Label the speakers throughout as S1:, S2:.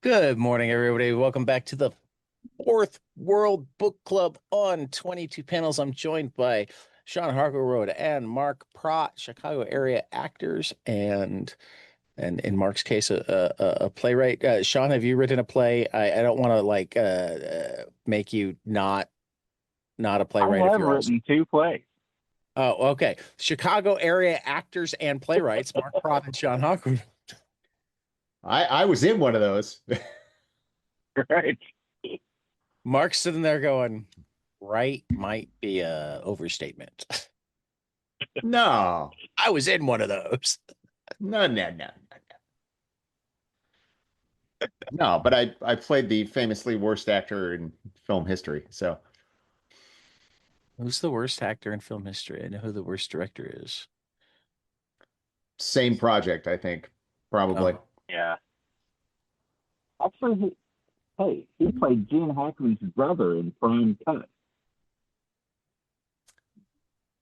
S1: Good morning, everybody. Welcome back to the Fourth World Book Club on 22 panels. I'm joined by Sean Harklerode and Mark Pracht, Chicago area actors, and in Mark's case, a playwright. Sean, have you written a play? I don't want to make you not a
S2: I
S1: playwright if
S2: have
S1: you're also.
S2: written two plays.
S1: Oh, okay. Chicago area actors and playwrights, Mark Pracht and Sean Harklerode.
S3: I was in one of those.
S2: Right.
S1: Mark's sitting there going, right might be a overstatement.
S3: No,
S1: I was in one of those.
S3: no. No, but I played the famously worst actor in film history. So
S1: Who's the worst actor in film history? I know who the worst director is.
S3: same project, I think, probably.
S1: Oh,
S2: Yeah. Actually, he played Gene Hackman's brother in Prime Cut.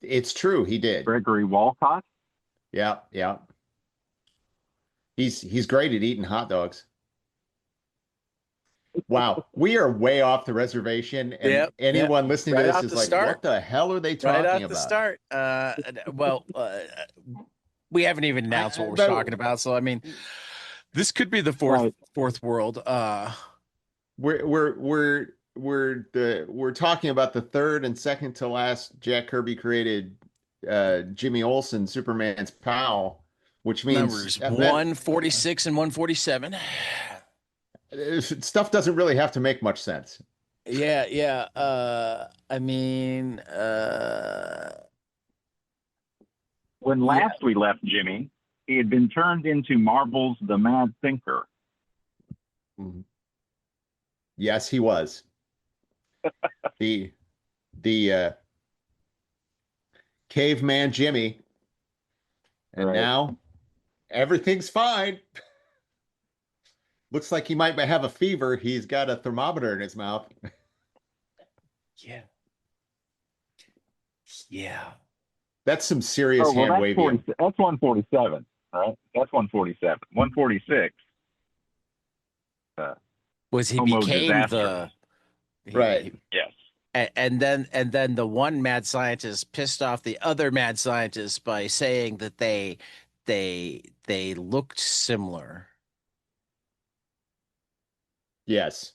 S3: It's true, he did.
S2: Gregory Walcott.
S3: Yeah, yeah. He's great at eating hot dogs. Wow, we are way off the reservation, and
S1: yep, yep.
S3: anyone listening to
S1: Right
S3: this
S1: off
S3: is
S1: the
S3: like,
S1: start.
S3: what the hell are they
S1: Right
S3: talking
S1: off the
S3: about?
S1: start. We haven't even announced what we're
S3: But
S1: talking about. So I mean, this could be the
S2: Right.
S1: fourth world.
S3: we're talking about the third and second to last Jack Kirby created Jimmy Olsen, Superman's pal, which means
S1: Numbers
S3: that
S1: 146 and 147.
S3: stuff doesn't really have to make much sense.
S1: Yeah, yeah. I mean,
S2: When
S1: yeah.
S2: last we left Jimmy, he had been turned into Marvel's The Mad Thinker.
S3: Mhm. Yes, he was the the caveman Jimmy, and
S2: Right.
S3: now everything's fine. Looks like he might have a fever. He's got a thermometer in his mouth.
S1: Yeah. Yeah.
S3: That's some serious
S2: Oh well,
S3: hand
S2: that's
S3: waving.
S2: That's 147, right? That's 147. 146.
S1: Was he
S2: Homo
S1: became
S2: disaster.
S1: the
S3: Right.
S1: he,
S2: Yes.
S1: and then the one mad scientist pissed off the other mad scientist by saying that they looked similar.
S3: Yes.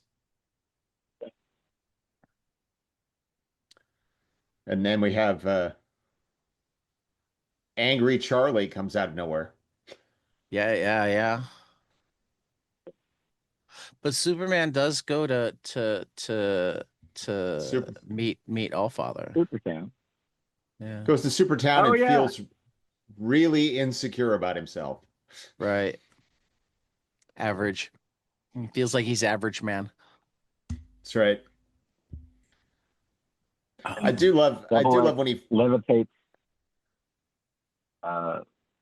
S3: And then we have Angry Charlie comes out of nowhere.
S1: Yeah, yeah, yeah. But Superman does go to
S3: Super
S1: meet Allfather.
S2: Supertown.
S1: Yeah,
S3: goes to Supertown
S2: Oh
S3: and
S2: yeah.
S3: feels really insecure about himself.
S1: right. Average. He feels like he's average man.
S3: That's right. I
S1: Um,
S3: do love I do
S2: Double
S3: love
S2: X
S3: when he
S2: levitates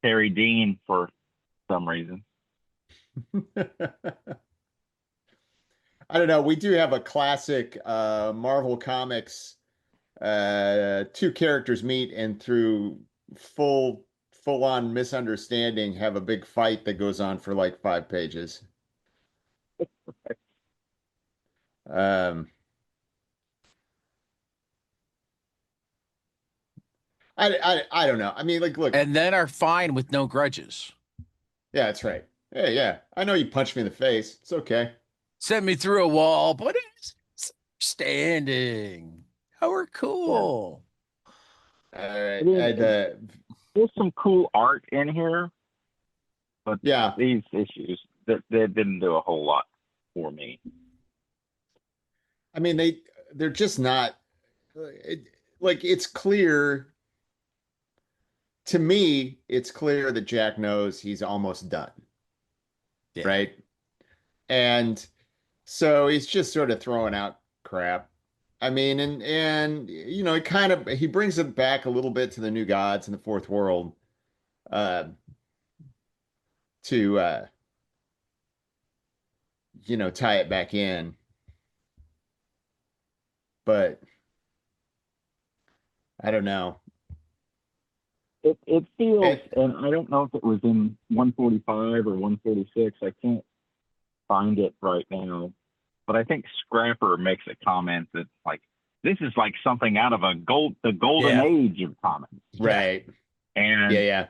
S2: Terry Dean for some reason.
S3: I don't know. We do have a classic Marvel Comics two characters meet and through full on misunderstanding have a big fight that goes on for like 5 pages. Um I don't know. I mean, like, look,
S1: and then are fine with no grudges.
S3: yeah, that's right. Hey, yeah, I know you punched me in the face. It's okay.
S1: Sent me through a wall, but it's standing. How we're
S2: Yeah.
S1: cool.
S3: All
S2: I
S3: right.
S2: mean, there's some cool art in here, but
S3: Yeah.
S2: these issues that they didn't do a whole lot for me.
S3: I mean, they're just not like it's clear to me. It's clear that Jack knows he's almost done,
S1: Yeah.
S3: right? And so he's just sort of throwing out crap. I mean, and it kind of he brings it back a little bit to the new gods in the fourth world, uh, to tie it back in. But I don't know.
S2: It feels,
S3: It,
S2: and I don't know if it was in 145 or 146. I can't find it right now, but I think Scrapper makes a comment that like this is like something out of the golden
S3: Yeah.
S2: age of comics,
S3: Right.
S2: and
S3: Yeah.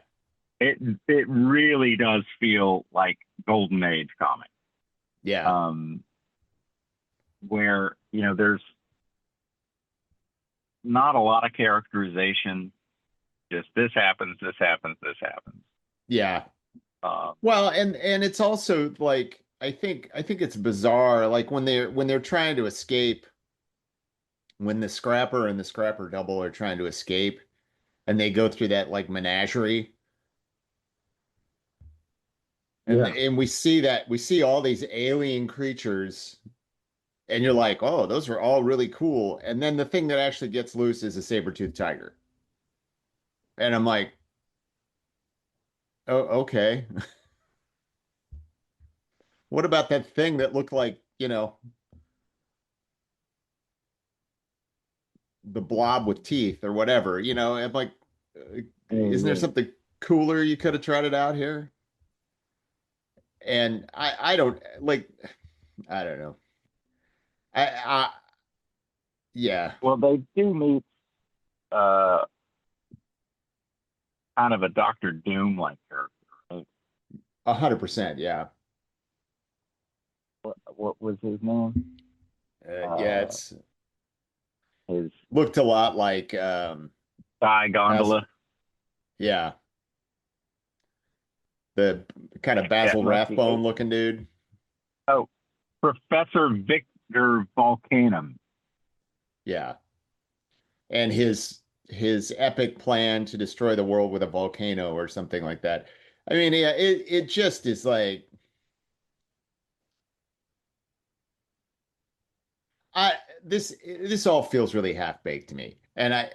S2: it really does feel like golden age comic.
S3: Yeah.
S2: Where there's not a lot of characterization, just this happens, this happens, this happens.
S3: Yeah.
S2: Um,
S3: Well, and it's also like I think it's bizarre, like when they're trying to escape, when the Scrapper and the Scrapper double are trying to escape, and they go through that like menagerie,
S2: yeah,
S3: and we see all these alien creatures, and you're like, oh, those are all really cool, and then the thing that actually gets loose is a saber-toothed tiger, and I'm like, oh, okay. What about that thing that looked like, the blob with teeth or whatever, I'm like, isn't there
S2: yeah.
S3: something cooler you could have tried it out here? And I don't like, I don't know. I yeah,
S2: Well, they do meet uh, kind of a Doctor Doom like character. Right?
S3: 100%. Yeah.
S2: What was his name?
S3: Yeah,
S2: Uh,
S3: it's
S2: his
S3: looked a lot like,
S2: Sky
S3: Basil,
S2: Gondola.
S3: yeah, the kind of
S2: That
S3: Basil
S2: must be
S3: Rathbone looking dude.
S2: oh, Professor Victor Volcanum.
S3: Yeah. And his epic plan to destroy the world with a volcano or something like that. I mean, yeah, it just is like, I this all feels really half-baked to me. And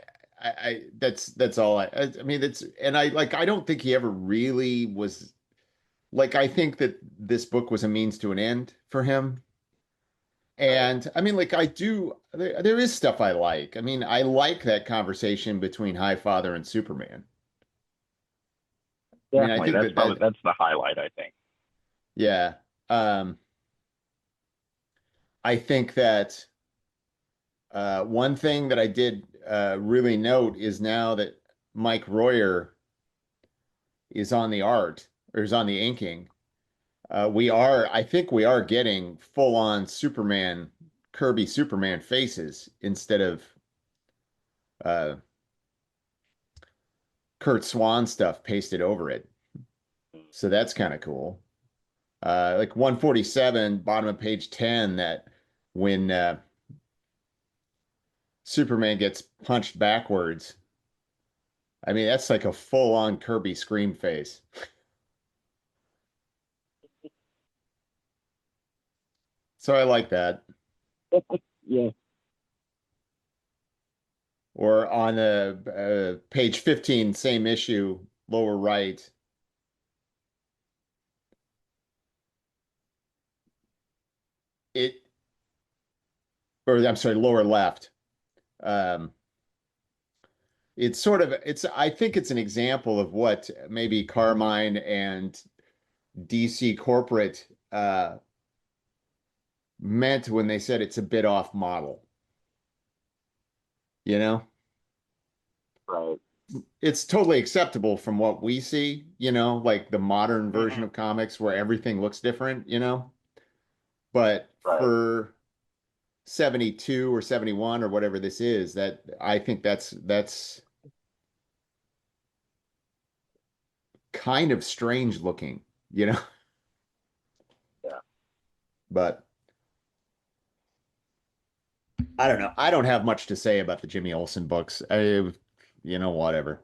S3: that's all I mean, that's, and I don't think he ever really was, like, I think that this book was a means to an end for him. And I mean, like, there is stuff I like. I mean, I like that conversation between Highfather and Superman. I mean, I
S2: Definitely,
S3: think
S2: that's
S3: that
S2: probably
S3: that
S2: that's the highlight. I think.
S3: yeah. Um, I think that one thing that I did really note is now that Mike Royer is on the art, or is on the inking, I think we are getting full-on Superman, Kirby Superman faces instead of uh, Kurt Swan stuff pasted over it. So that's kind of cool. Like 147, bottom of page 10, that when Superman gets punched backwards, I mean, that's like a full-on Kirby scream face. So I like that.
S2: Yeah.
S3: Or on page 15, same issue, lower right, it, or I'm sorry, lower left. Um, I think it's an example of what maybe Carmine and DC corporate meant when they said it's a bit off model. You know,
S2: Right.
S3: it's totally acceptable from what we see, like the modern version
S2: Mhm.
S3: of comics where everything looks different, but
S2: Right.
S3: for 72 or 71 or whatever this is, that I think that's kind of strange looking, you know.
S2: Yeah.
S3: But I don't know. I don't have much to say about the Jimmy Olsen books. Whatever.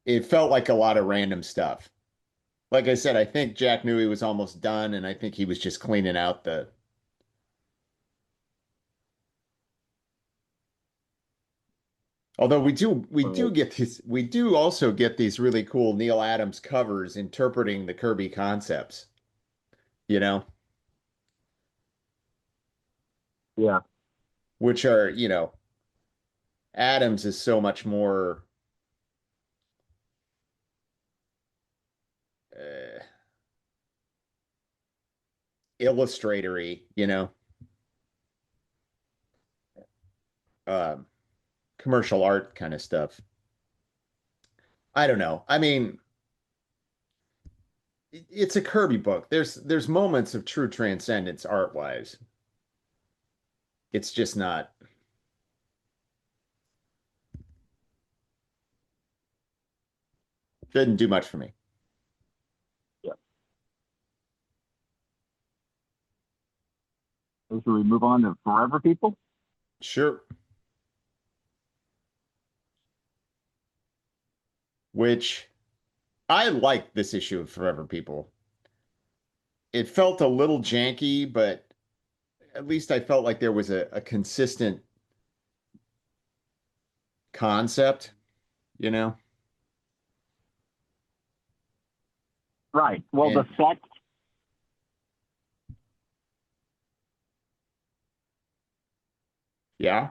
S3: It felt like a lot of random stuff. Like I said, I think Jack knew he was almost done, and I think he was just cleaning out the. Although
S2: Right.
S3: we do also get these really cool Neil Adams covers interpreting the Kirby concepts, you know,
S2: Yeah.
S3: which are, Adams is so much more, uh, illustratory, um, commercial art kind of stuff. I don't know. I mean, it's a Kirby book. There's moments of true transcendence art wise. It's just not. Didn't do much for me.
S2: Yeah. So should we move on to Forever People?
S3: Sure. Which I like this issue of Forever People. It felt a little janky, but at least I felt like there was a consistent concept, you know?
S2: Right. Well, the
S3: And
S2: sect.
S3: yeah.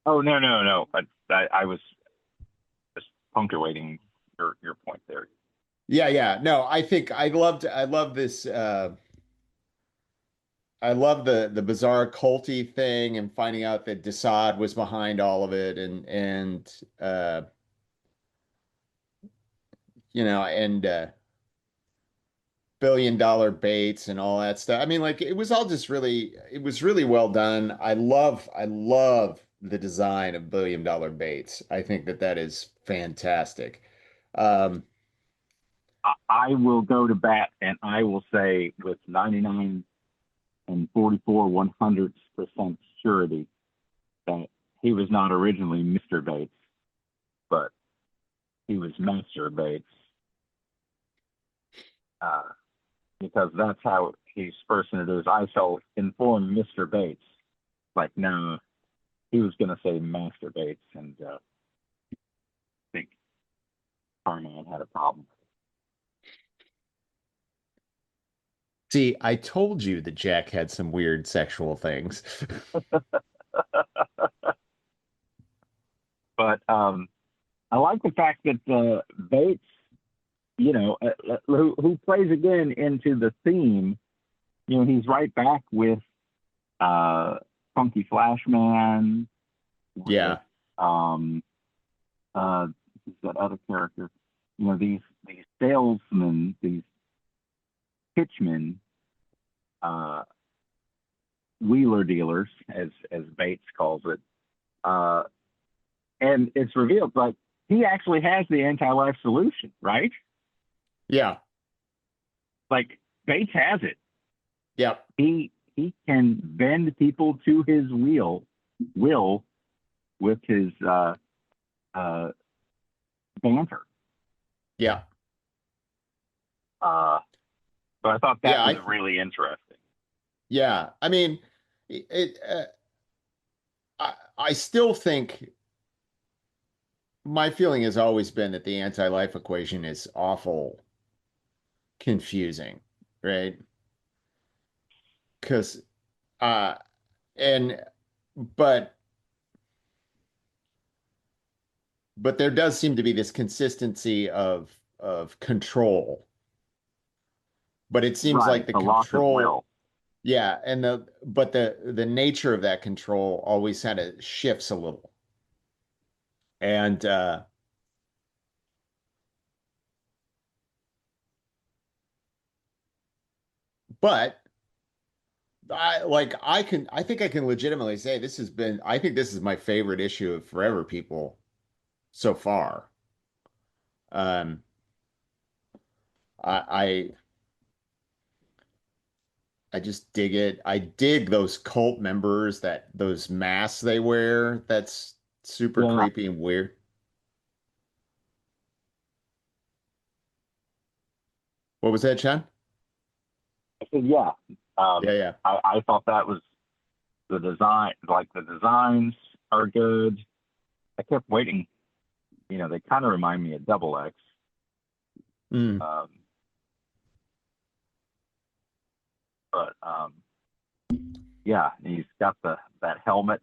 S2: Oh, no. I was just punctuating your point there.
S3: Yeah. No, I think I love this I love the bizarre culty thing and finding out that Desaad was behind all of it and and billion-dollar baits and all that stuff. I mean, like it was all just it was really well done. I love the design of billion-dollar baits. I think that is fantastic. Um,
S2: I will go to bat and I will say with 99 and 44/100% surety that he was not originally Mr. Bates, but he was Master Bates. Because that's how he's first introduced. I shall inform Mr. Bates. Like, no, he was going to say Master Bates, and I think Carman had a problem.
S3: See, I told you that Jack had some weird sexual things.
S2: But I like the fact that Bates, who plays again into the theme, he's right back with Funky Flashman.
S3: Yeah.
S2: Who's that other character? These salesmen, these pitchmen, wheeler dealers, as Bates calls it, and it's revealed like he actually has the anti-life solution, right?
S3: Yeah.
S2: Like Bates has it.
S3: Yep.
S2: He can bend people to his will with his banter.
S3: Yeah.
S2: So I thought that
S3: Yeah,
S2: was really interesting.
S3: yeah. I mean, I still think my feeling has always been that the anti-life equation is awful confusing, right? Because uh and but there does seem to be this consistency of control. But it seems
S2: Right,
S3: like the
S2: the loss of will.
S3: control, yeah, and the nature of that control always kind of shifts a little. And but I think I can legitimately say I think this is my favorite issue of Forever People so far. Um I I just dig it. I dig those cult members, those masks they wear. That's super
S2: Yeah.
S3: creepy and weird. What was that, Sean?
S2: I said, yeah.
S3: Yeah.
S2: I thought that was the design. Like the designs are good. I kept waiting. They kind of remind me of Double X.
S3: Mm.
S2: But yeah, he's got that helmet.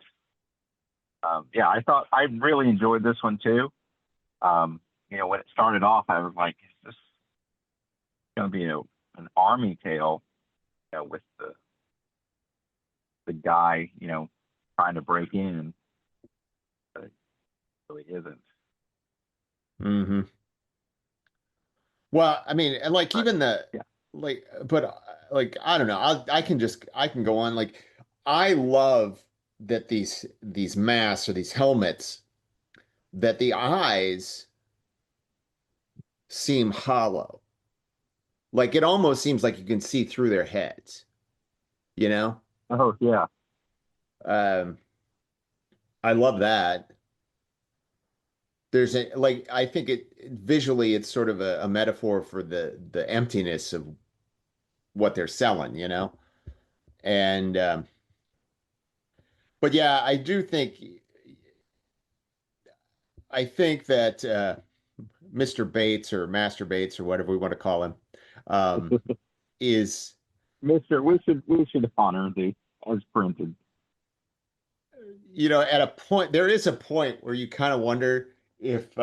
S2: Yeah, I really enjoyed this one too. When it started off, I was like, is this going to be an army tale, with the guy, trying to break in, but it really isn't.
S3: Mm-hmm. Well, I mean, and like even the
S2: Yeah.
S3: like, but like I don't know. I can go on. Like I love that these masks or these helmets that the eyes seem hollow. Like it almost seems like you can see through their heads, you know?
S2: Oh yeah.
S3: Um, I love that. There's a like I think it visually it's sort of a metaphor for the emptiness of what they're selling, you know? And but yeah, I think that Mr. Bates or Master Bates or whatever we want to call him um is
S2: Mister, we should honor the as printed.
S3: at a point there is a point where you kind of wonder if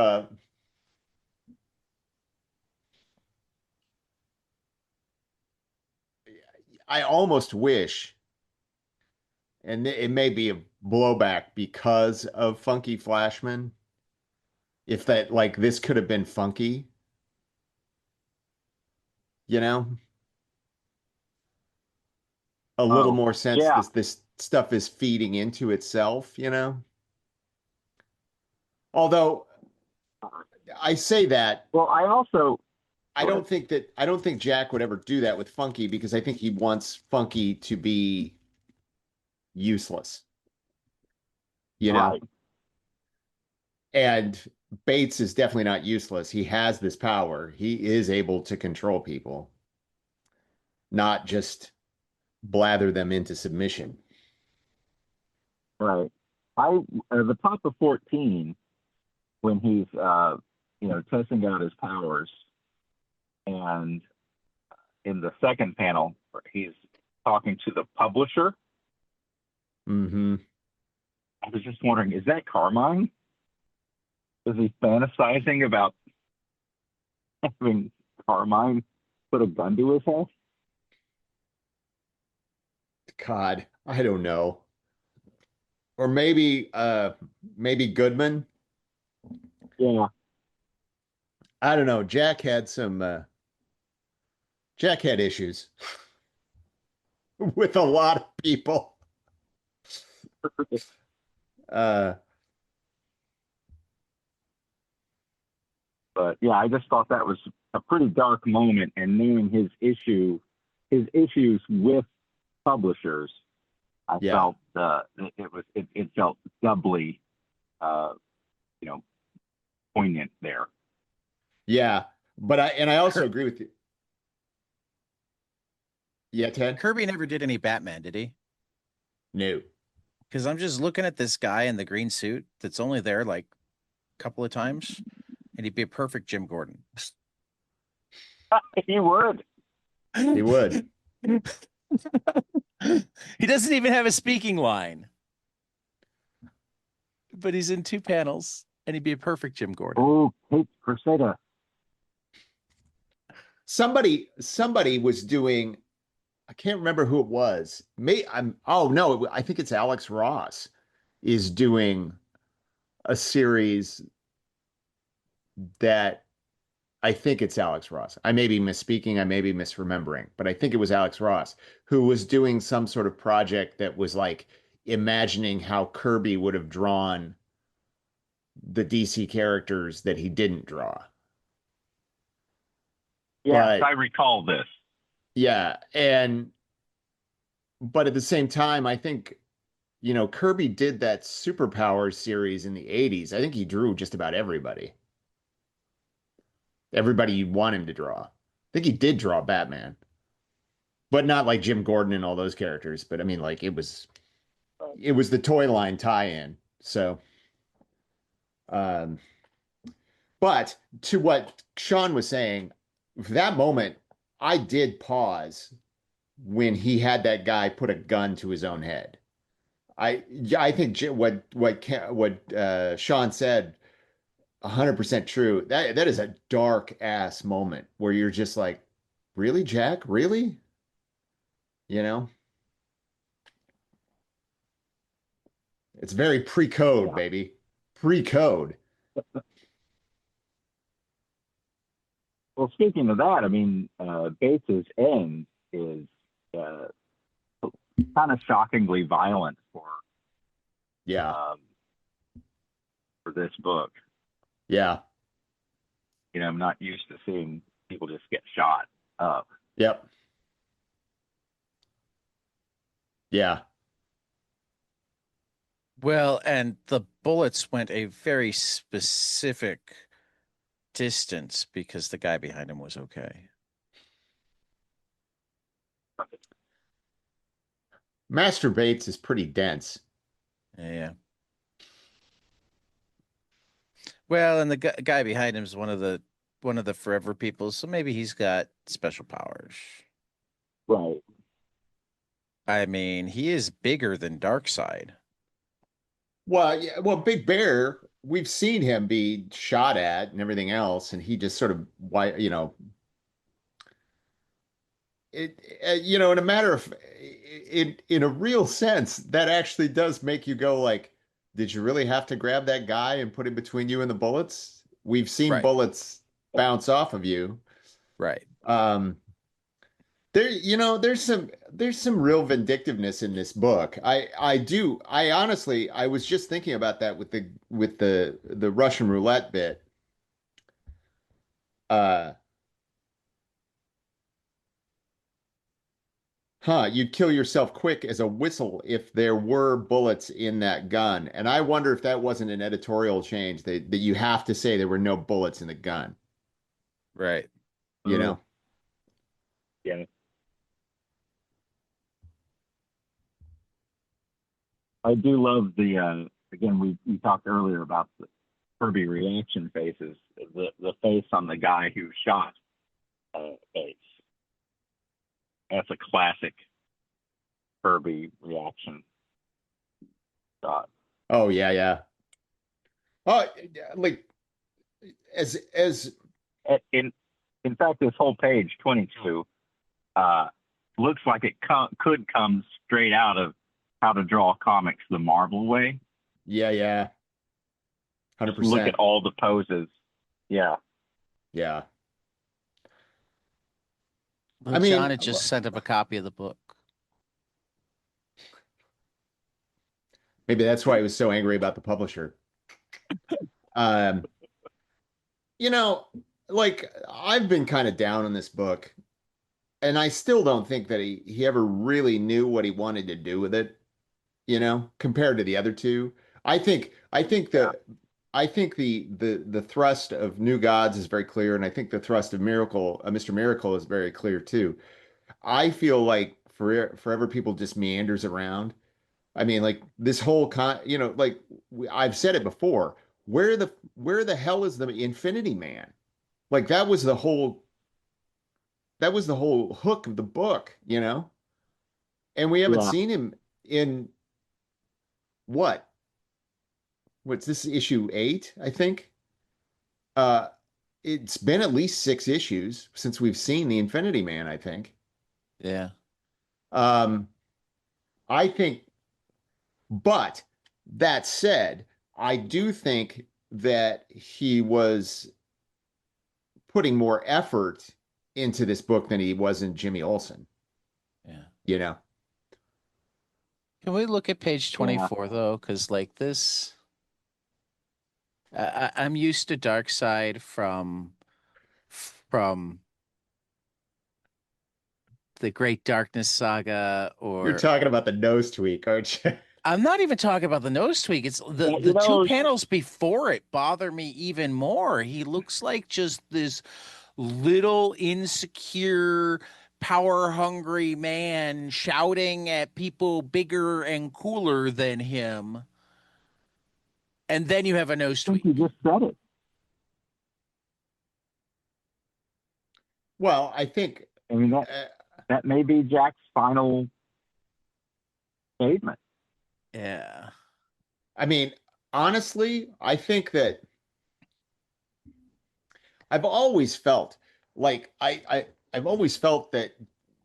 S3: I almost wish, and it may be a blowback because of Funky Flashman, if that like this could have been funky, you know, a little
S2: Oh
S3: more sense
S2: yeah.
S3: this stuff is feeding into itself, you know. Although I say that,
S2: Well, I also go ahead.
S3: I don't think Jack would ever do that with Funky because I think he wants Funky to be useless, you know.
S2: Right.
S3: And Bates is definitely not useless. He has this power. He is able to control people, not just blather them into submission.
S2: Right. I the top of 14 when he's testing out his powers, and in the second panel he's talking to the publisher.
S3: Hmm.
S2: I was just wondering, is that Carmine? Is he fantasizing about having Carmine put a gun to his head?
S3: God, I don't know. Or maybe Goodman.
S2: Yeah.
S3: I don't know. Jack had issues with a lot of people. Uh
S2: But yeah, I just thought that was a pretty dark moment, and knowing his issues with publishers, I
S3: yeah.
S2: felt it felt doubly, uh, you know, poignant there.
S3: Yeah. But I also
S1: Kir-
S3: agree with you. Yeah, Ted?
S1: Kirby never did any Batman, did he?
S3: No.
S1: Because I'm just looking at this guy in the green suit that's only there like a couple of times, and he'd be a perfect Jim Gordon.
S2: He would.
S3: He would.
S1: He doesn't even have a speaking line, but he's in two panels, and he'd be a perfect Jim Gordon.
S2: Oh, Kate Cressida.
S3: Somebody was doing, I can't remember who it was. Oh no, I think it's Alex Ross is doing a series that I think it's Alex Ross. I may be misspeaking, I may be misremembering, but I think it was Alex Ross who was doing some sort of project that was like imagining how Kirby would have drawn the DC characters that he didn't draw.
S2: Yes,
S3: But
S2: I recall this.
S3: yeah, but at the same time, I think Kirby did that Superpowers series in the 80s. I think he drew just about everybody. Everybody you'd want him to draw. I think he did draw Batman, but not like Jim Gordon and all those characters. But I mean, like it was the toy line tie-in. So, um, but to what Sean was saying, that moment, I did pause when he had that guy put a gun to his own head. I think what Sean said 100% true. That is a dark ass moment where you're just like, Really, Jack? Really? You know, it's very pre-code,
S2: Yeah.
S3: baby. Pre-code.
S2: Well, speaking of that, I mean, Bates's end is uh, kind of shockingly violent
S3: Yeah.
S2: um, for this book.
S3: Yeah.
S2: I'm not used to seeing people just get shot up.
S3: Yep. Yeah.
S1: Well, and the bullets went a very specific distance because the guy behind him was okay.
S3: Master Bates is pretty dense.
S1: Yeah. Well, and the guy behind him is one of the forever people, so maybe he's got special powers.
S2: Right.
S1: I mean, he is bigger than Darkseid.
S3: Well, yeah, well, Big Bear, we've seen him be shot at and everything else, and he just sort of, why, in a matter of, in a real sense, that actually does make you go like, did you really have to grab that guy and put him between you and the bullets? We've seen
S1: Right.
S3: bullets bounce off of you.
S1: Right.
S3: Um, there's some real vindictiveness in this book. I honestly I was just thinking about that with the Russian roulette bit. Uh, you'd kill yourself quick as a whistle if there were bullets in that gun. And I wonder if that wasn't an editorial change that you have to say there were no bullets in the gun,
S1: Right.
S3: you know?
S2: Yeah. I do love again, we talked earlier about the Kirby reaction faces. The face on the guy who shot Bates. That's a classic Kirby reaction shot.
S3: Oh yeah, yeah. Oh, like as
S2: In fact, this whole page 22 uh, looks like it could come straight out of How to Draw Comics the Marvel way.
S3: yeah, yeah.
S2: Look
S3: 100%.
S2: at all the poses. Yeah.
S3: Yeah.
S1: Well,
S3: I mean,
S1: John had just sent him a copy of the book.
S3: maybe that's why he was so angry about the publisher. Um, you know, like I've been kind of down on this book, and I still don't think that he ever really knew what he wanted to do with it, compared to the other two. I think
S2: Yeah.
S3: the thrust of New Gods is very clear, and I think the thrust of Mr. Miracle is very clear too. I feel like Forever People just meanders around. I mean, like this whole I've said it before. Where the hell is the Infinity Man? Like that was the whole hook of the book. And we haven't
S2: Yeah.
S3: seen him in what? What's this issue 8, I think? Uh it's been at least 6 issues since we've seen the Infinity Man, I think.
S1: Yeah.
S3: Um I think But that said, I do think that he was putting more effort into this book than he was in Jimmy Olsen,
S1: Yeah.
S3: you know?
S1: Can we look at page
S2: Yeah.
S1: 24 though? Because like this, I'm used to Darkseid from the Great Darkness Saga,
S3: You're
S1: or
S3: talking about the nose tweak, aren't you?
S1: I'm not even talking about the nose tweak. It's the
S2: Well,
S1: the two panels before it bother me even more. He looks like just this little insecure, power hungry man shouting at people bigger and cooler than him. And then you have a nose
S2: I think you
S1: tweak.
S2: just said it.
S3: Well, I think
S2: I mean,
S3: uh,
S2: that may be Jack's final statement.
S1: Yeah.
S3: I mean, honestly, I think that I've always felt like I've always felt that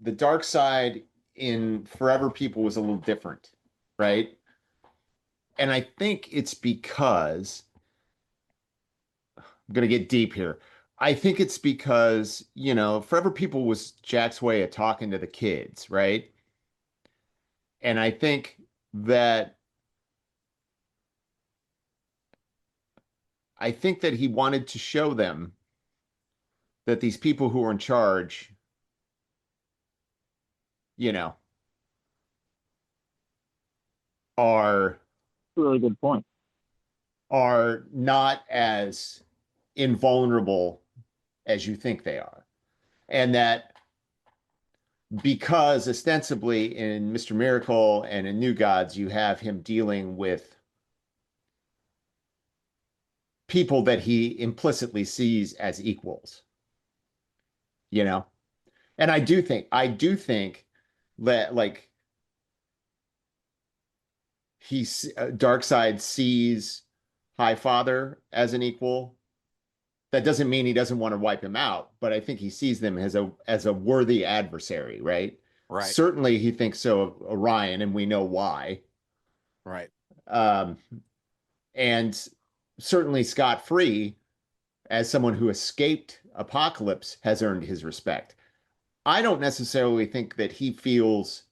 S3: the dark side in Forever People was a little different, right? And I think it's because I'm gonna get deep here. I think it's because, Forever People was Jack's way of talking to the kids, right? And that I think that he wanted to show them that these people who are in charge, you know, are
S2: Really good point.
S3: are not as invulnerable as you think they are. And that because ostensibly in Mr. Miracle and in New Gods, you have him dealing with people that he implicitly sees as equals, you know? And I do think that like Darkseid sees Highfather as an equal. That doesn't mean he doesn't want to wipe him out, but I think he sees them as a worthy adversary, right?
S1: Right.
S3: Certainly he thinks so of Orion, and we know why.
S1: Right.
S3: Um, and certainly Scott Free, as someone who escaped Apocalypse, has earned his respect. I don't necessarily think that he feels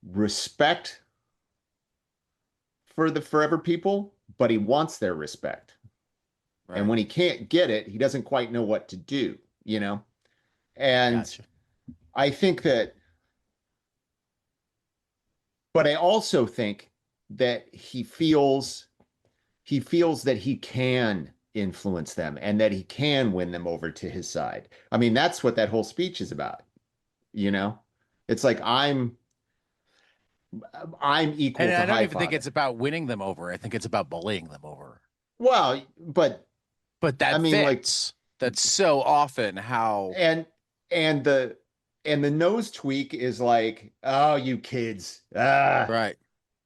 S3: respect for the Forever People, but he wants their respect.
S1: Right.
S3: And when he can't get it, he doesn't quite know what to do, And
S1: Gotcha.
S3: I think that, but I also think that he feels that he can influence them and that he can win them over to his side. I mean, that's what that whole speech is about, It's like I'm equal
S1: And
S3: to
S1: I don't even think
S3: Highfather.
S1: it's about winning them over. I think it's about bullying them over.
S3: Well, but
S1: But
S3: I
S1: that
S3: mean, like,
S1: fits. That's so often how.
S3: and the nose tweak is like, oh, you kids,
S1: Right.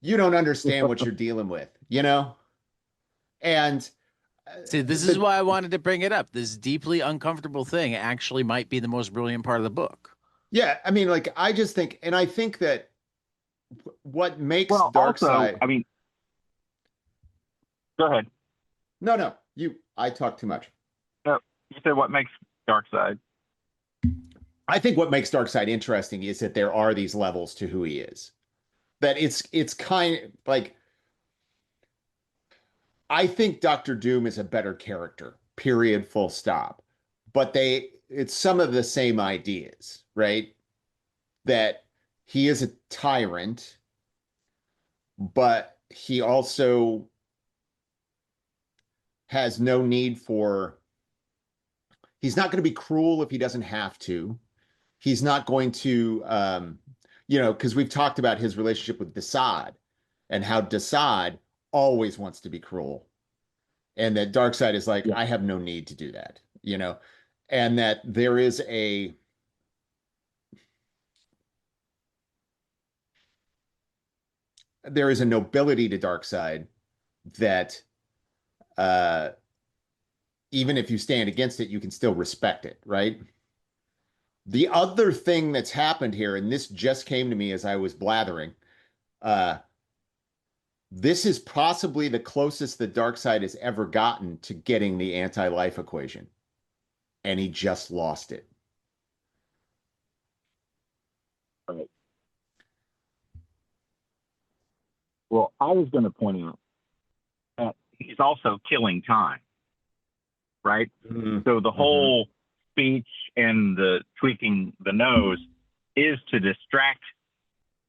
S3: you don't understand what you're dealing with, And
S1: See, this is why I wanted to bring it up. This deeply uncomfortable thing actually might be the most brilliant part of the book.
S3: yeah, I mean, like, I just think, and I think that what makes
S2: Well, also,
S3: Darkseid.
S2: I mean, go ahead.
S3: No, I talk too much.
S2: No, you said what makes Darkseid.
S3: I think what makes Darkseid interesting is that there are these levels to who he is. That it's kind of like, I think Doctor Doom is a better character, period, full stop. But it's some of the same ideas, right? That he is a tyrant, but he also has no need for, he's not going to be cruel if he doesn't have to. He's not going to, because we've talked about his relationship with Desaad and how Desaad always wants to be cruel. And that Darkseid is like,
S2: Yeah.
S3: I have no need to do that, and that there is a nobility to Darkseid that even if you stand against it, you can still respect it, right? The other thing that's happened here, and this just came to me as I was blathering, this is possibly the closest the Darkseid has ever gotten to getting the anti-life equation, and he just lost it.
S2: Right. Well, I was going to point out that he's also killing time, right?
S3: Mm-hmm.
S2: So the whole speech and the tweaking the nose is to distract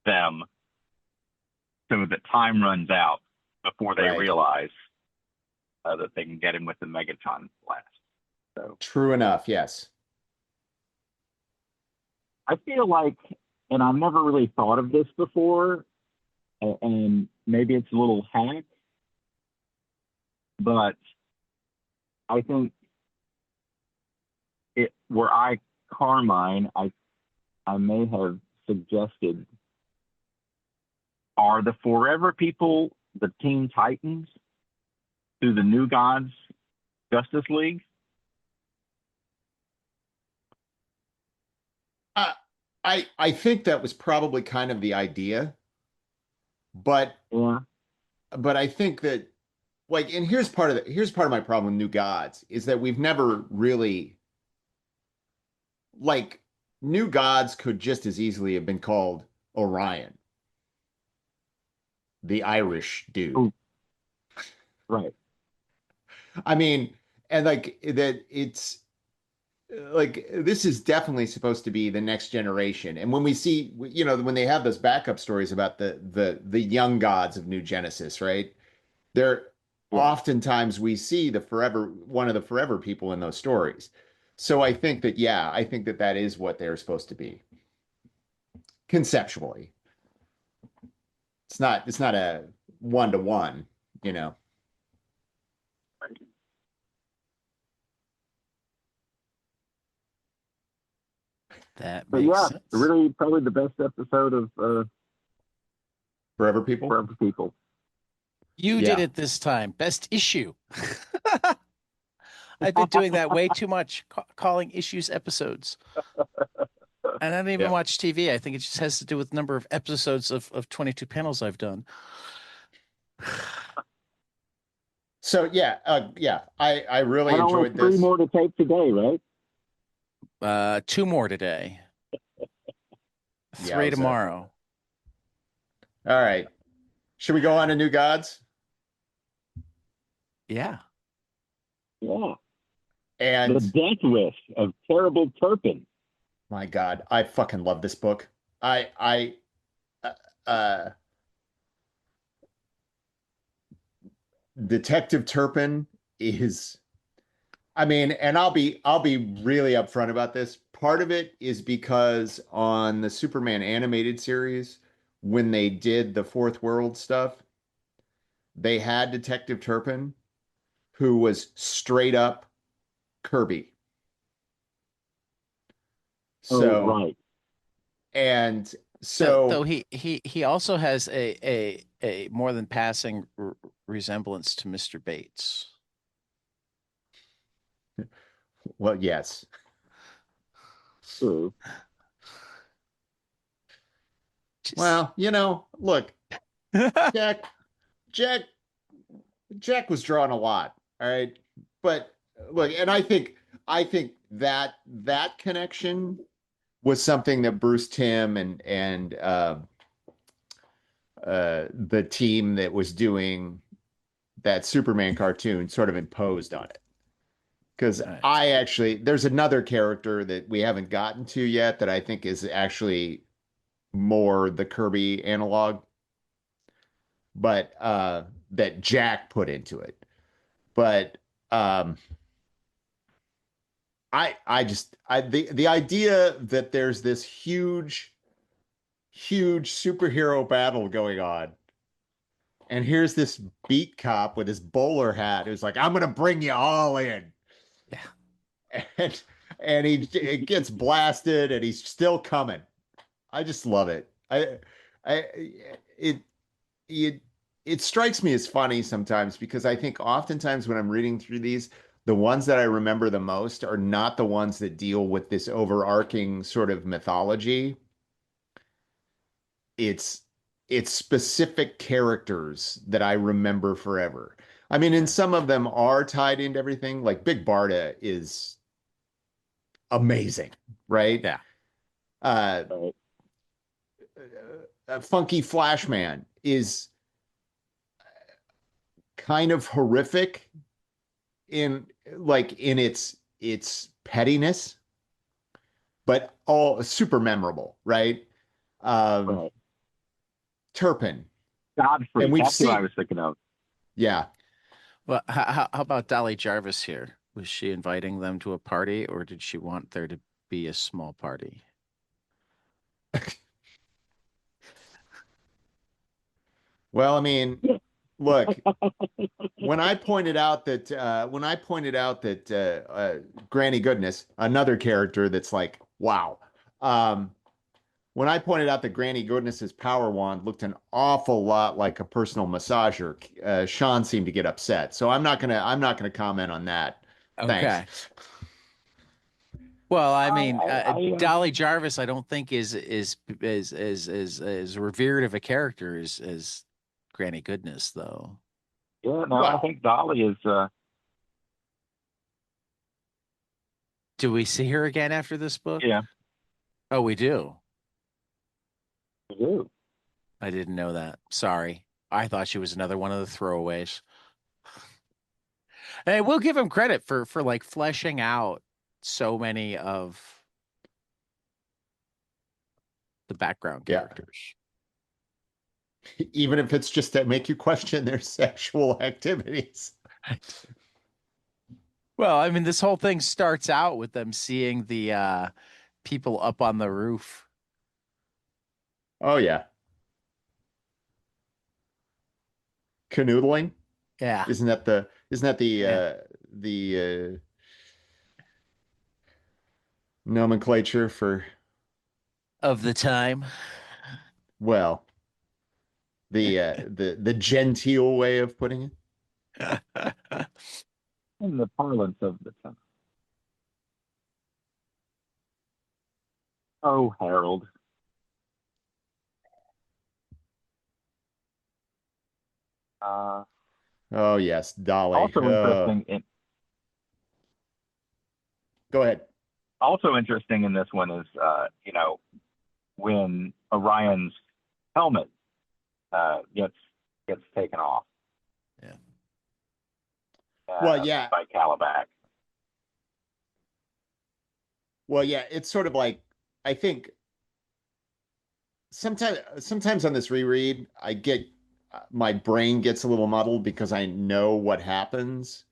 S2: them so that time runs out before they
S3: Right.
S2: realize that they can get him with the Megatron blast. So
S3: True enough, yes.
S2: I feel like, and I've never really thought of this before, and maybe it's a little hack, but I think Carmine, I may have suggested, are the Forever People the Teen Titans through the New Gods Justice League?
S3: I think that was probably kind of the idea, but
S2: Yeah.
S3: I think that like, and here's part of my problem with New Gods is that we've never really like New Gods could just as easily have been called Orion, the Irish dude.
S2: Oh, right.
S3: I mean, and like that it's like this is definitely supposed to be the next generation. And when we see, you know, when they have those backup stories about the young gods of New Genesis, right? They're
S2: Yeah.
S3: oftentimes we see the forever one of the forever people in those stories. So I think that yeah, I think that that is what they're supposed to be conceptually. It's not a one to one, you know.
S1: That
S2: But
S1: makes
S2: yeah,
S1: sense.
S2: really, probably the best episode of
S3: Forever people.
S2: Forever People.
S1: You did
S3: Yeah.
S1: it this time. Best issue. I've been doing that way too much, calling issues episodes. And I don't even
S3: Yeah.
S1: watch TV. I think it just has to do with number of episodes of 22 panels I've done.
S3: So yeah, yeah, I really
S2: And only
S3: enjoyed
S2: three
S3: this.
S2: more to take today, right?
S1: Two more today,
S3: Yeah, it
S1: three
S3: was
S1: tomorrow.
S3: all right. Should we go on to New Gods?
S1: Yeah.
S2: Yeah. The
S3: And
S2: Death Wish of Terrible Turpin.
S3: my God, I fucking love this book. I uh Detective Turpin is I mean, and I'll be really upfront about this. Part of it is because on the Superman animated series, when they did the Fourth World stuff, they had Detective Turpin, who was straight up Kirby.
S2: Oh,
S3: So,
S2: right.
S3: and
S1: Though
S3: so,
S1: he also has a more than passing resemblance to Mr. Bates.
S3: well, yes.
S2: True.
S1: Just
S3: Well, you know, look, Jack, Jack, Jack was drawing a lot, all right. But look, and I think that that connection was something that Bruce Timm and the team that was doing that Superman cartoon sort of imposed on it. Because
S1: right.
S3: I actually, there's another character that we haven't gotten to yet that I think is actually more the Kirby analog, but that Jack put into it. But um, the idea that there's this huge superhero battle going on, and here's this beat cop with his bowler hat who's like, "I'm gonna bring you all in,"
S1: Yeah.
S3: and he it gets blasted, and he's still coming. I just love it. I it it it strikes me as funny sometimes because I think oftentimes when I'm reading through these, the ones that I remember the most are not the ones that deal with this overarching sort of mythology. It's it's specific characters that I remember forever. I mean, and
S1: Yeah.
S3: some of them are tied into everything. Like Big Barda is amazing, right?
S1: Yeah.
S3: Uh,
S2: Right.
S3: Funky Flashman is kind of horrific in like in its pettiness, but all super memorable, right? Um,
S2: Right.
S3: Turpin, and
S2: Godfrey.
S3: we've
S2: That's who I
S3: seen,
S2: was thinking of.
S3: yeah.
S1: Well, how about Dolly Jarvis here? Was she inviting them to a party, or did she want there to be a small party?
S3: Well, I mean, look, when I pointed out that Granny Goodness, another character that's like, wow. Um, when I pointed out that Granny Goodness's power wand looked an awful lot like a personal massager, Sean seemed to get upset. So I'm not gonna comment on that. Thanks.
S1: Okay. Well, I mean,
S2: I
S1: Dolly Jarvis, I don't think is revered of a character as Granny Goodness, though.
S2: yeah, no, I
S3: Well,
S2: think Dolly is
S1: Do we see her again after this book?
S2: yeah,
S1: Oh, we do.
S2: I do.
S1: I didn't know that. Sorry. I thought she was another one of the throwaways. Hey, we'll give him credit for like fleshing out so many of the background
S3: yeah.
S1: characters.
S3: Even if it's just to make you question their sexual activities.
S1: Well, I mean, this whole thing starts out with them seeing the people up on the roof.
S3: Oh yeah. Canoodling.
S1: Yeah.
S3: Isn't that the
S1: Yeah.
S3: nomenclature for,
S1: Of the time.
S3: well, the genteel way of putting it?
S2: In the parlance of the time. Oh, Harold. Uh,
S3: Oh yes, Dolly.
S2: also interesting in
S3: Go ahead.
S2: also interesting in this one is when Orion's helmet gets taken off
S1: Yeah.
S3: Well, yeah.
S2: by Calabac.
S3: Well, yeah, it's sort of like, I think sometimes on this reread, I get my brain gets a little muddled because I know what happens.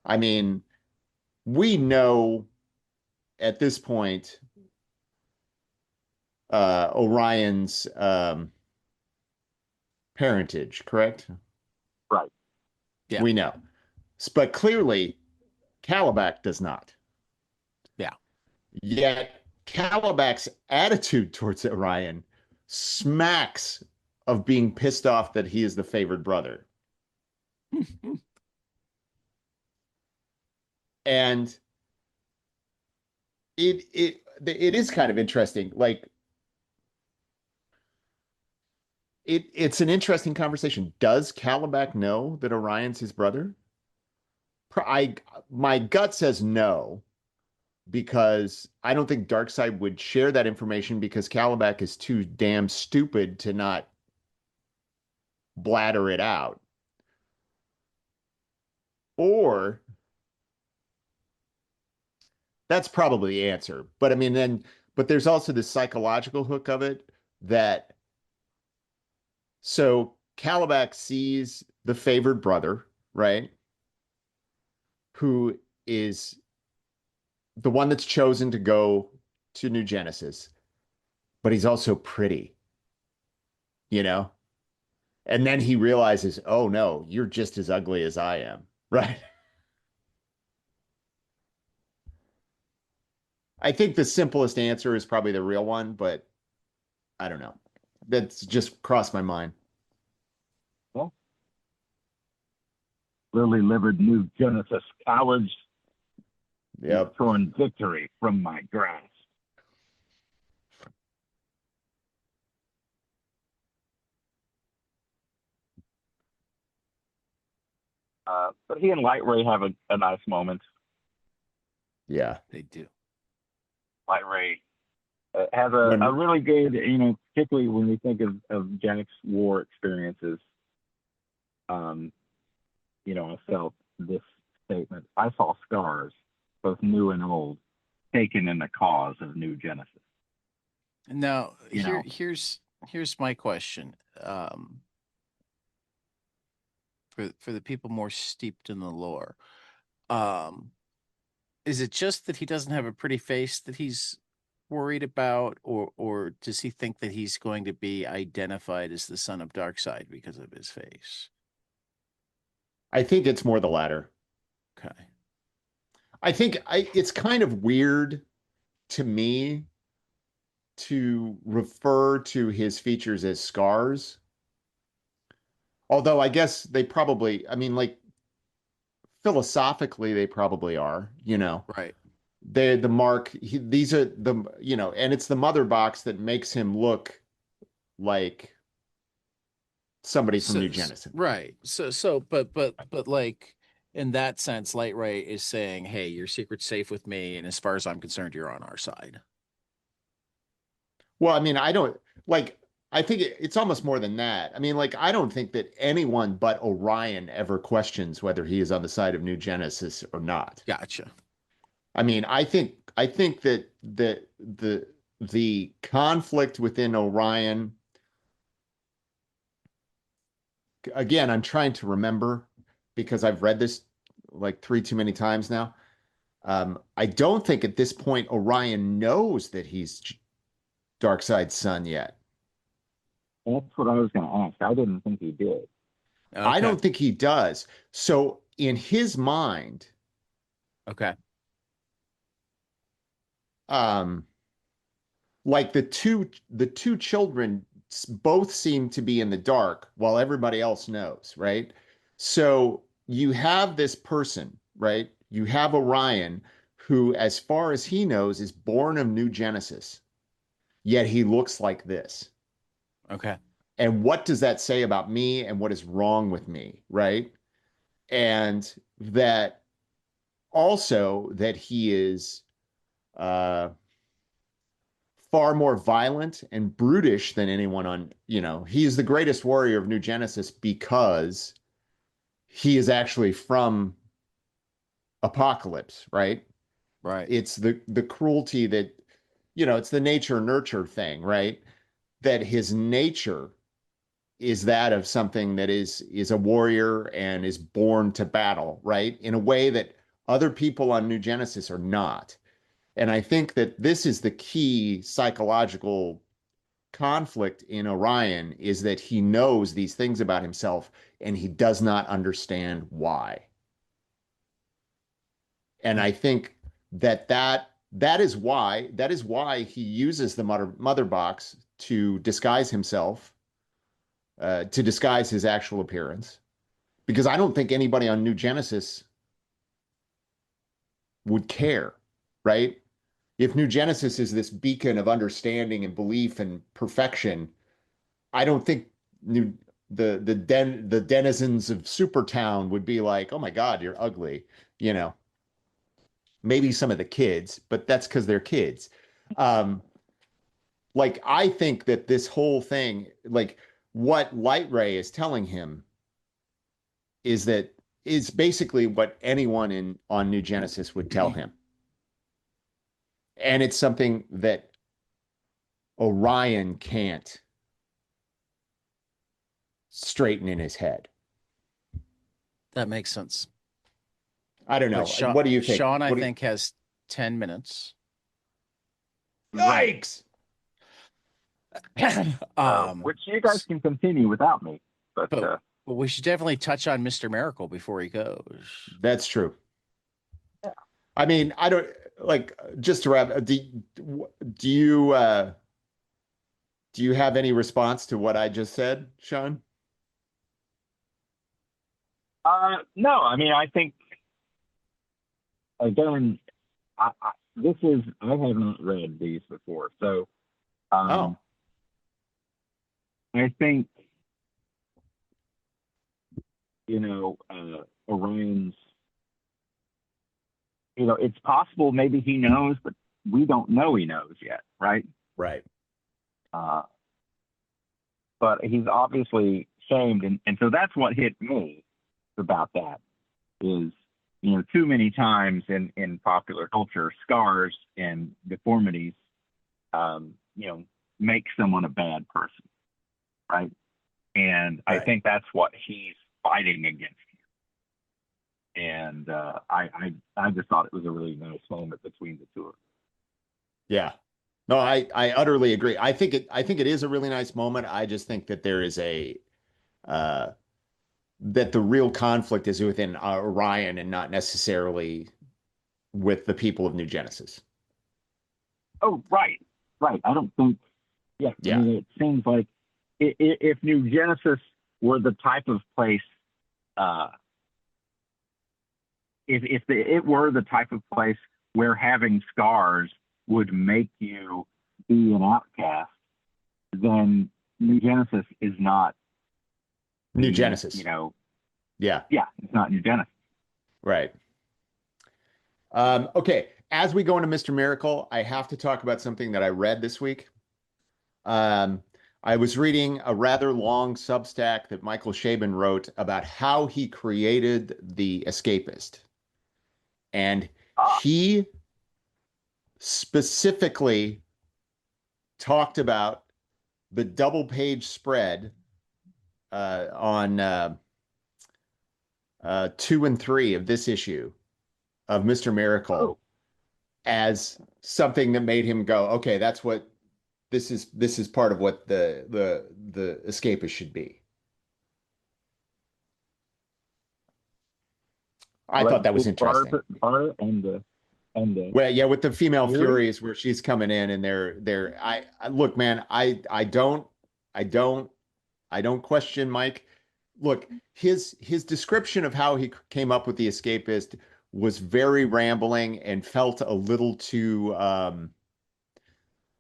S3: I mean, we know at this point Orion's parentage, correct?
S2: Right.
S1: Yeah.
S3: We know. But clearly Calabac does not.
S1: Yeah.
S3: Yet Calabac's attitude towards Orion smacks of being pissed off that he is the favored brother. And it is kind of interesting. Like it's an interesting conversation. Does Calabac know that Orion's his brother? I My gut says no, because I don't think Darkseid would share that information because Calabac is too damn stupid to not bladder it out. Or that's probably the answer. But I mean, but there's also this psychological hook of it that so Calabac sees the favored brother, right? Who is the one that's chosen to go to New Genesis, but he's also pretty, you know? And then he realizes, oh no, you're just as ugly as I am, right? I think the simplest answer is probably the real one, but I don't know. That's just crossed my mind.
S2: Well, lily livered New Genesis cowards,
S3: Yep.
S2: torn victory from my grasp. But he and Light Ray have a nice moment.
S3: Yeah.
S1: They do.
S2: Light Ray has
S3: When
S2: a really good, particularly when we think of Jack's war experiences. I felt this statement. I saw scars, both new and old, taken in the cause of New Genesis.
S1: Now,
S2: You know,
S1: here's my question. For the people more steeped in the lore. Is it just that he doesn't have a pretty face that he's worried about, or does he think that he's going to be identified as the son of Darkseid because of his face?
S3: I think it's more the latter.
S1: Okay.
S3: I think it's kind of weird to me to refer to his features as scars. Although I guess they probably, I mean, like philosophically, they probably are,
S1: Right.
S3: the mark. These are the, you know, and it's the mother box that makes him look like somebody from New Genesis.
S1: Right. But like in that sense, Light Ray is saying, "Hey, your secret's safe with me, and as far as I'm concerned, you're on our side."
S3: Well, I mean, I don't like. I think it's almost more than that. I mean, like, I don't think that anyone but Orion ever questions whether he is on the side of New Genesis or not.
S1: Gotcha.
S3: I mean, I think that the conflict within Orion, again, I'm trying to remember because I've read this like three too many times now. I don't think at this point Orion knows that he's Darkseid's son yet.
S2: That's what I was going to ask. I didn't think he did.
S3: I
S1: Okay.
S3: don't think he does. So in his mind,
S1: Okay.
S3: um, like the two children both seem to be in the dark while everybody else knows, right? So you have this person, right? You have Orion, who, as far as he knows, is born of New Genesis, yet he looks like this.
S1: Okay.
S3: And what does that say about me and what is wrong with me, right? And that also that he is uh far more violent and brutish than anyone on, you know, he is the greatest warrior of New Genesis because he is actually from Apocalypse, right?
S1: Right.
S3: It's the cruelty that, you know, it's the nature nurture thing, right? That his nature is that of something that is a warrior and is born to battle, right? In a way that other people on New Genesis are not. And I think that this is the key psychological conflict in Orion, is that he knows these things about himself and he does not understand why. And I think that is why he uses the mother box to disguise himself, to disguise his actual appearance, because I don't think anybody on New Genesis would care, right? If New Genesis is this beacon of understanding and belief and perfection, I don't think new the denizens of Supertown would be like, "Oh my God, you're ugly," you know. Maybe some of the kids, but that's because they're kids. Um, like I think that this whole thing, like what Light Ray is telling him, is that is basically what anyone in on New Genesis would tell him, and it's something that Orion can't straighten in his head.
S1: That makes sense.
S3: I don't know.
S1: But
S3: What do you think?
S1: Sean, I
S3: What do you,
S1: think, has 10 minutes.
S2: Right.
S3: Yikes!
S2: Which you guys can continue without me. But
S1: but we should definitely touch on Mr. Miracle before he goes.
S3: That's true.
S2: yeah.
S3: I mean, I don't like, just to wrap. Do you do you have any response to what I just said, Sean?
S2: No, I mean, I think, again, I have not read these before. So
S3: Oh,
S2: I think, Orion's, it's possible maybe he knows, but we don't know he knows yet, right?
S3: right.
S2: Uh, but he's obviously shamed. And so that's what hit me about that is, too many times in popular culture, scars and deformities, make someone a bad person, right? And I
S3: Right.
S2: think that's what he's fighting against here. And I just thought it was a really nice moment between the two of them.
S3: Yeah. No, I utterly agree. I think it is a really nice moment. I just think that there is uh that the real conflict is within Orion and not necessarily with the people of New Genesis.
S2: Oh, right, right. I don't think. Yeah, I
S3: Yeah.
S2: mean, it seems like if New Genesis were the type of place, if it were the type of place where having scars would make you be an outcast, then New Genesis is not
S3: New Genesis.
S2: Yeah, it's not New Genesis.
S3: Right. Okay. As we go into Mr. Miracle, I have to talk about something that I read this week. I was reading a rather long Substack that Michael Chabon wrote about how he created The Escapist. And he specifically talked about the double page spread on 2 and 3 of this issue of Mr. Miracle as something that made him go, okay, that's what this is part of what the Escapist should be. I thought that was interesting.
S2: Barter and the
S3: Well, yeah, with the female Furies where she's coming in and I look, man, I don't question Mike. Look, his description of how he came up with the Escapist was very rambling and felt a little too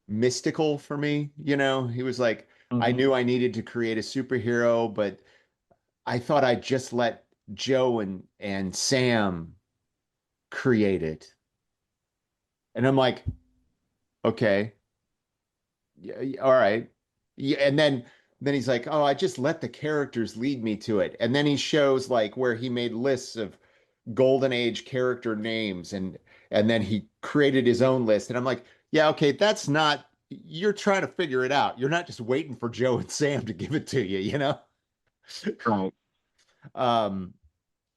S3: mystical for me. He was like, I knew I needed to create a superhero, but I thought I'd just let Joe and Sam create it. And I'm like, okay, yeah, all right. Yeah, and then he's like, oh, I just let the characters lead me to it. And then he shows like where he made lists of Golden Age character names and then he created his own list. And I'm like, yeah, okay, that's not, you're trying to figure it out. You're not just waiting for Joe and Sam to give it to you,
S2: Right.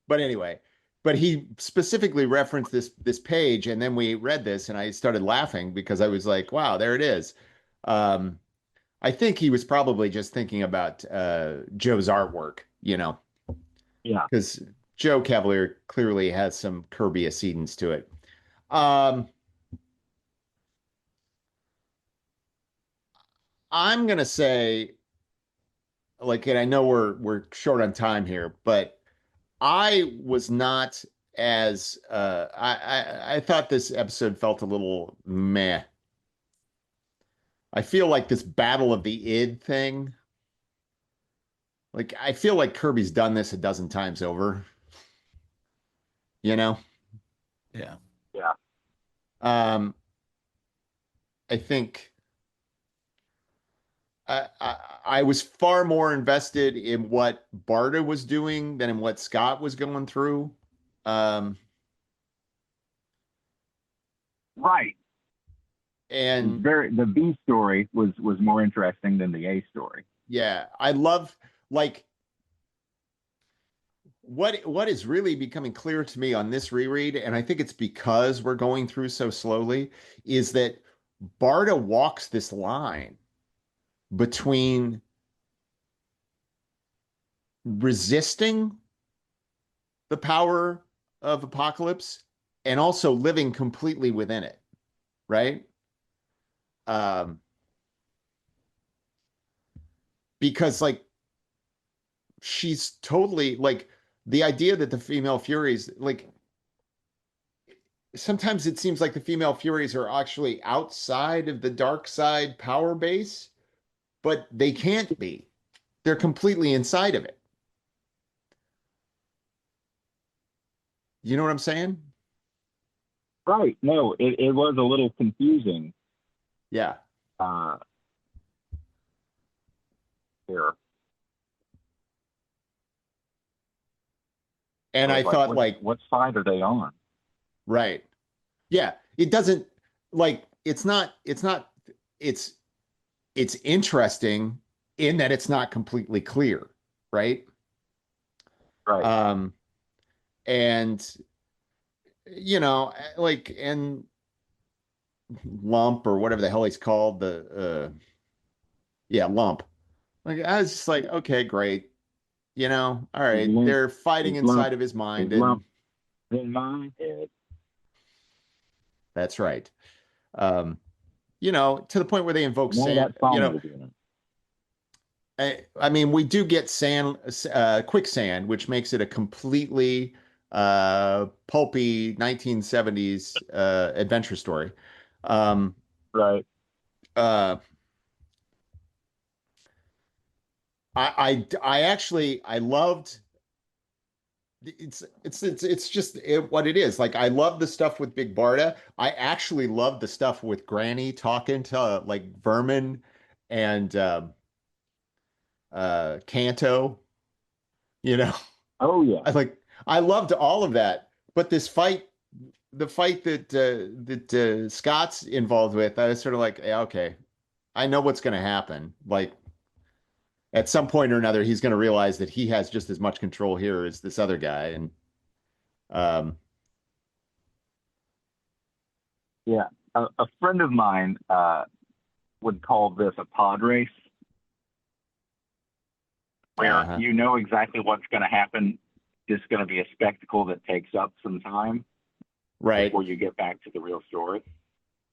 S3: But anyway, but he specifically referenced this page, and then we read this, and I started laughing because I was like, "Wow, there it is." I think he was probably just thinking about Joe's artwork,
S2: Yeah.
S3: because Joe Cavalier clearly has some Kirby accedents to it. I'm gonna say, like, and I know we're short on time here, but I was not as I thought this episode felt a little meh. I feel like this battle of the id thing. Like I feel like Kirby's done this a dozen times over.
S1: Yeah.
S2: Yeah.
S3: I think I was far more invested in what Barta was doing than in what Scott was going through.
S2: Right.
S3: And
S2: the B story was more interesting than the A story.
S3: yeah, I love like what is really becoming clear to me on this reread, and I think it's because we're going through so slowly, is that Barta walks this line between resisting the power of Apocalypse and also living completely within it, right? Because like she's totally like the idea that the female Furies, like sometimes it seems like the female Furies are actually outside of the dark side power base, but they can't be. They're completely inside of it. You know what I'm saying?
S2: Right. No, it was a little confusing.
S3: Yeah.
S2: Here.
S3: And I thought
S2: what side are they on?
S3: Right. Yeah. It doesn't like it's interesting in that it's not completely clear, right?
S2: Right.
S3: And like and Lump or whatever the hell he's called, Lump. Like I was just like, okay, great. All right, they're fighting inside of his mind and
S2: in my head.
S3: That's right. To the point where they invoke sand, I mean, we do get quicksand, which makes it a completely pulpy 1970s adventure story. Um,
S2: Right.
S3: uh, I actually I loved it's just what it is. Like I love the stuff with Big Barda. I actually love the stuff with Granny talking to like Vermin and Kanto, you know.
S2: Oh yeah.
S3: I like I loved all of that. But this fight, the fight that Scott's involved with, I was sort of like, yeah, okay, I know what's going to happen. Like at some point or another, he's going to realize that he has just as much control here as this other guy, and um,
S2: Yeah. A friend of mine would call this a pod race, where
S3: uh-huh.
S2: you know exactly what's going to happen. It's going to be a spectacle that takes up some time
S3: Right,
S2: before you get back to the real story.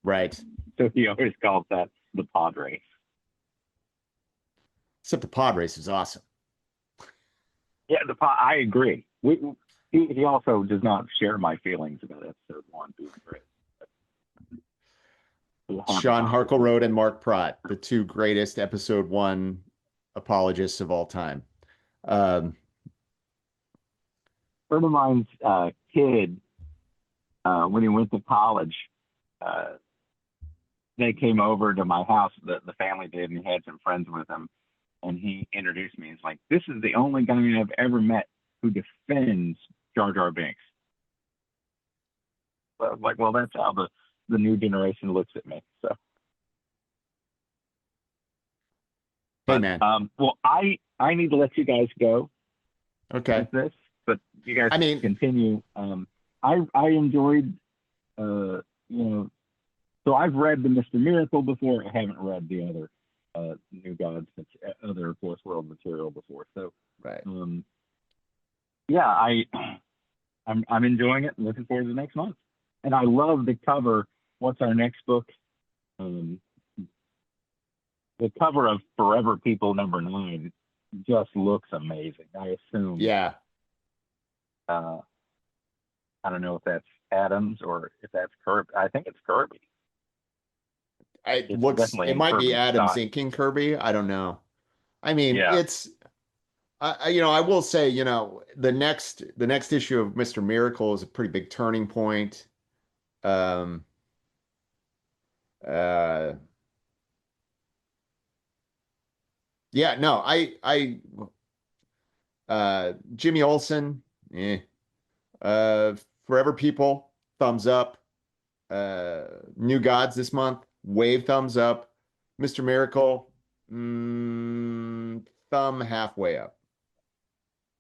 S3: right.
S2: So he always calls that the pod race.
S3: Except the pod race is awesome.
S2: Yeah, I agree. He also does not share my feelings about episode one being great.
S3: Sean Harklerode and Mark Pratt, the two greatest episode one apologists of all time. Um,
S2: Friend of mine's kid, when he went to college, uh, they came over to my house. The family did, and he had some friends with him. And he introduced me. He's like, "This is the only guy I've ever met who defends Jar Jar Binks." So I was like, well, that's how the new generation looks at me. So,
S3: hey
S2: but
S3: man.
S2: well, I need to let you guys go
S3: Okay.
S2: with this, but you guys
S3: I mean,
S2: continue. I enjoyed, you know, so I've read the Mr. Miracle before. I haven't read the other New Gods, other Fourth World material before. So,
S3: right.
S2: Yeah, I'm enjoying it and looking forward to the next month. And I love the cover. What's our next book? The cover of Forever People #9 just looks amazing. I assume.
S3: Yeah.
S2: I don't know if that's Adams or if that's Kirby. I think it's Kirby.
S3: It might be Adams inking Kirby. I don't know. I mean,
S2: Yeah.
S3: it's I will say, the next issue of Mr. Miracle is a pretty big turning point. Um, uh, yeah, no, Jimmy Olsen, uh, Forever People, thumbs up. New Gods this month, wave thumbs up. Mr. Miracle, thumb halfway up.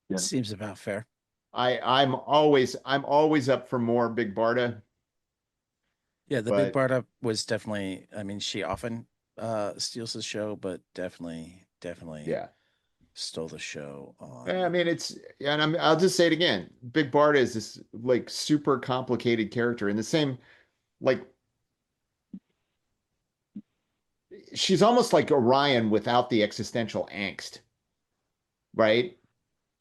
S2: Yeah.
S1: Seems about fair.
S3: I'm always up for more Big Barda.
S1: Yeah, the Big
S3: But
S1: Barda was definitely, I mean, she often steals the show, but definitely
S3: yeah.
S1: stole the show
S3: I
S1: on.
S3: mean, and I'll just say it again. Big Barda is this like super complicated character in the same, like, she's almost like Orion without the existential angst, right?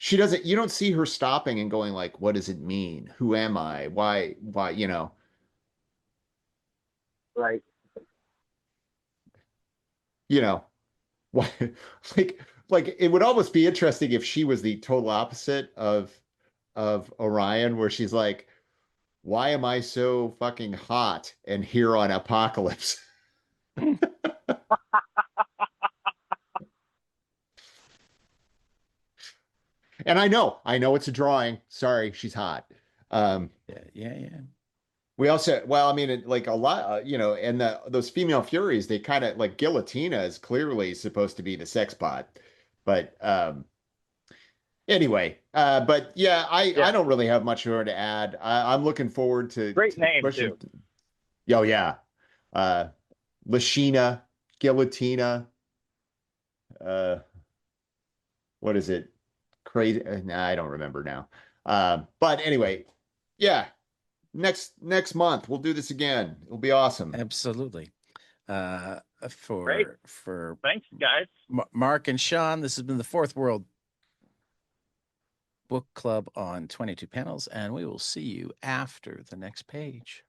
S3: You don't see her stopping and going like, what does it mean? Who am I? Why,
S2: Right.
S3: you know, why, like, like it would almost be interesting if she was the total opposite of Orion, where she's like, why am I so fucking hot and here on Apocalypse? And I know it's a drawing. Sorry, she's hot. Um,
S1: Yeah.
S3: we also, well, I mean, like a lot, and those female Furies, they kind of like Guillotina is clearly supposed to be the sex pot, but anyway, but yeah, I don't really have much more to add. I'm looking forward
S2: Great
S3: to
S2: name
S3: pushing.
S2: too.
S3: Oh yeah, uh, Lashina, Guillotina, uh, what is it? Crazy? Nah, I don't remember now. But anyway, yeah, next month we'll do this again. It'll be awesome.
S1: Absolutely.
S2: Great.
S1: For
S2: Thanks, guys.
S1: Mark and Sean, this has been the Fourth World Book Club on 22 Panels, and we will see you after the next page.